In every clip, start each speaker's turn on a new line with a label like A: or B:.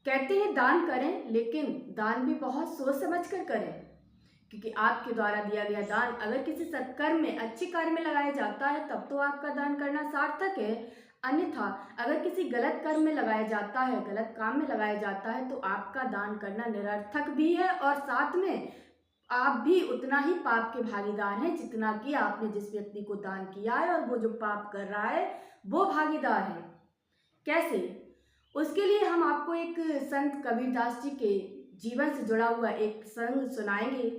A: कहते हैं दान करें, लेकिन दान भी बहुत सोच समझ कर करें, क्योंकि आपके द्वारा दिया गया दान अगर किसी सत्कर्म में, अच्छे कार्य में लगाया जाता है तब तो आपका दान करना सार्थक है। अन्यथा अगर किसी गलत कर्म में लगाया जाता है, गलत काम में लगाया जाता है, तो आपका दान करना निरर्थक भी है और साथ में आप भी उतना ही पाप के भागीदार हैं जितना कि आपने जिस व्यक्ति को दान किया है और वो जो पाप कर रहा है वो भागीदार है। कैसे? उसके लिए हम आपको एक संत कबीरदास जी के जीवन से जुड़ा हुआ एक प्रसंग सुनाएंगे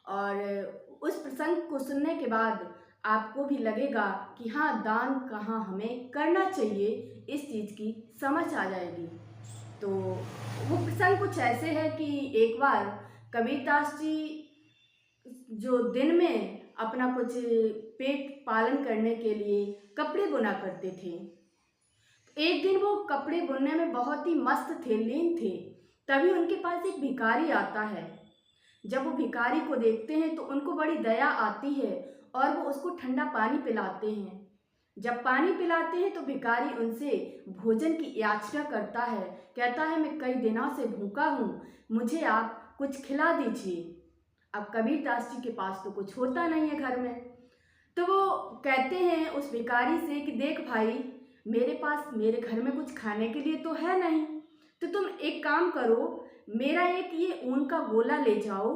A: और उस प्रसंग को सुनने के बाद आपको भी लगेगा कि हाँ, दान कहाँ हमें करना चाहिए, इस चीज़ की समझ आ जाएगी। तो वो प्रसंग कुछ ऐसे है कि एक बार कबीरदास जी जो दिन में अपना कुछ पेट पालन करने के लिए कपड़े बुना करते थे, एक दिन वो कपड़े बुनने में बहुत ही मस्त थे, लीन थे। तभी उनके पास एक भिखारी आता है। जब वो भिखारी को देखते हैं तो उनको बड़ी दया आती है और वो उसको ठंडा पानी पिलाते हैं। जब पानी पिलाते हैं तो भिखारी उनसे भोजन की याचना करता है, कहता है मैं कई दिनों से भूखा हूँ, मुझे आप कुछ खिला दीजिए। अब कबीरदास जी के पास तो कुछ होता नहीं है घर में, तो वो कहते हैं उस भिखारी से कि देख भाई, मेरे पास मेरे घर में कुछ खाने के लिए तो है नहीं, तो तुम एक काम करो, मेरा एक ये ऊन का गोला ले जाओ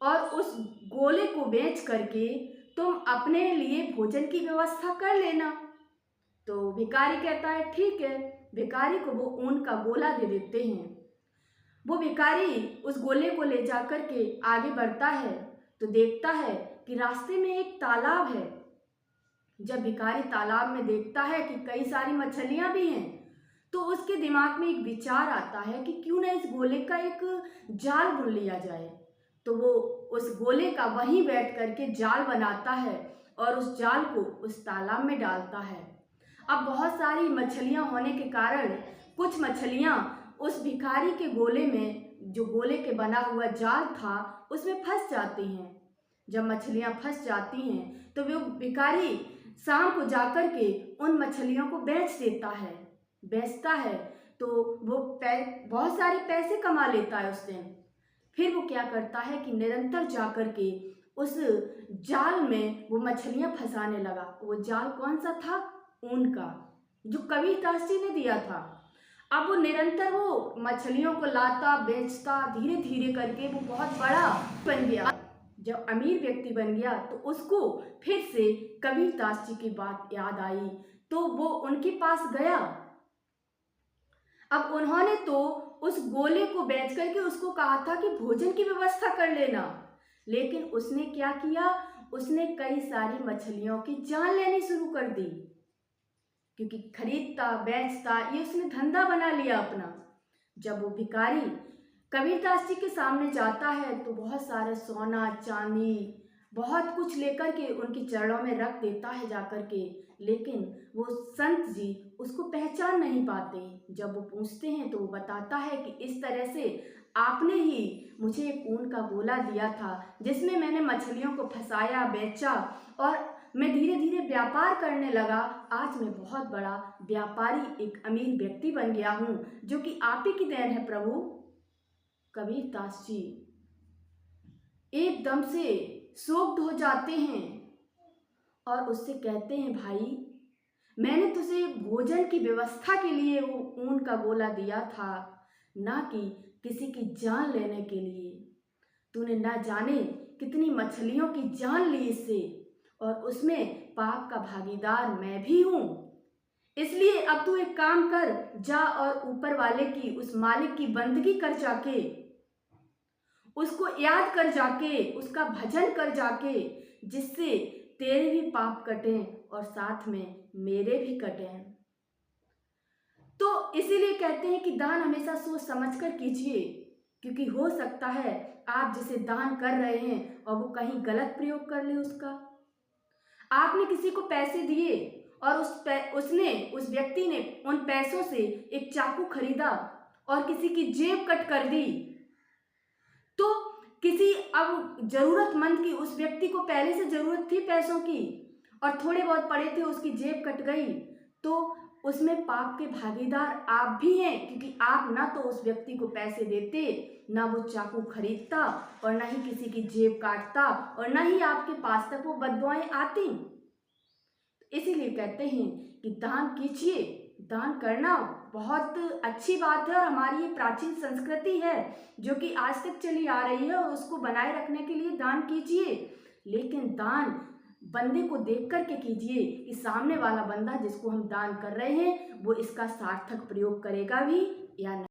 A: और उस गोले को बेच करके तुम अपने लिए भोजन की व्यवस्था कर लेना। तो भिखारी कहता है ठीक है। भिखारी को वो ऊन का गोला दे देते हैं। वो भिखारी उस गोले को ले जाकर के आगे बढ़ता है तो देखता है कि रास्ते में एक तालाब है। जब भिखारी तालाब में देखता है कि कई सारी मछलियां भी हैं, तो उसके दिमाग में एक विचार आता है कि क्यों ना इस गोले का एक जाल बुन लिया जाए। तो वो उस गोले का वहीं बैठ करके जाल बनाता है और उस जाल को उस तालाब में डालता है। अब बहुत सारी मछलियां होने के कारण कुछ मछलियां उस भिखारी के गोले में, जो गोले के बना हुआ जाल था, उसमें फंस जाती हैं। जब मछलियां फंस जाती हैं तो वो भिखारी शाम को जाकर के उन मछलियों को बेचता है तो वो बहुत सारे पैसे कमा लेता है उस दिन। फिर वो क्या करता है कि निरंतर जाकर के उस जाल में वो मछलियां फंसाने लगा। वो जाल कौन सा था? ऊन का, जो कबीरदास जी ने दिया था। अब वो निरंतर वो मछलियों को लाता, बेचता, धीरे धीरे करके वो बहुत बड़ा बन गया। जब अमीर व्यक्ति बन गया तो उसको फिर से कबीरदास जी की बात याद आई, तो वो उनके पास गया। अब उन्होंने तो उस गोले को बेच करके उसको कहा था कि भोजन की व्यवस्था कर लेना, लेकिन उसने क्या किया? उसने कई सारी मछलियों की जान लेनी शुरू कर दी, क्योंकि खरीदता बेचता ये उसने धंधा बना लिया अपना। जब वो भिखारी कबीरदास जी के सामने जाता है तो बहुत सारे सोना चांदी बहुत कुछ लेकर के उनके चरणों में रख देता है जाकर के, लेकिन वो संत जी उसको पहचान नहीं पाते। जब वो पूछते हैं तो वो बताता है कि इस तरह से आपने ही मुझे एक ऊन का गोला दिया था जिसमें मैंने मछलियों को फंसाया, बेचा और मैं धीरे धीरे व्यापार करने लगा। आज मैं बहुत बड़ा व्यापारी, एक अमीर व्यक्ति बन गया हूँ, जो कि आप ही की देन है प्रभु। कबीरदास जी एकदम से शोक्ड हो जाते हैं और उससे कहते हैं भाई, मैंने तुझे भोजन की व्यवस्था के लिए वो ऊन का गोला दिया था, ना कि किसी की जान लेने के लिए। तूने ना जाने कितनी मछलियों की जान ली इससे, और उसमें पाप का भागीदार मैं भी हूं। इसलिए अब तू एक काम कर, जा और ऊपर वाले की, उस मालिक की बंदगी कर जाके, उसको याद कर जाके, उसका भजन कर जाके, जिससे तेरे भी पाप कटें और साथ में मेरे भी कटें। तो इसीलिए कहते हैं कि दान हमेशा सोच समझ कर कीजिए, क्योंकि हो सकता है आप जिसे दान कर रहे हैं और वो कहीं गलत प्रयोग कर ले उसका। आपने किसी को पैसे दिए और उस व्यक्ति ने उन पैसों से एक चाकू खरीदा और किसी की जेब कट कर दी, तो किसी अब जरूरतमंद की, उस व्यक्ति को पहले से जरूरत थी पैसों की और थोड़े बहुत पड़े थे, उसकी जेब कट गई, तो उसमें पाप के भागीदार आप भी हैं, क्योंकि आप ना तो उस व्यक्ति को पैसे देते, ना वो चाकू खरीदता, और ना ही किसी की जेब काटता, और ना ही आपके पास तक वो बद्दुआएं आती। इसीलिए कहते हैं कि दान कीजिए। दान करना बहुत अच्छी बात है, और हमारी ये प्राचीन संस्कृति है जो कि आज तक चली आ रही है, और उसको बनाए रखने के लिए दान कीजिए। लेकिन दान बंदे को देख कर के कीजिए कि सामने वाला बंदा जिसको हम दान कर रहे हैं वो इसका सार्थक प्रयोग करेगा भी या नहीं।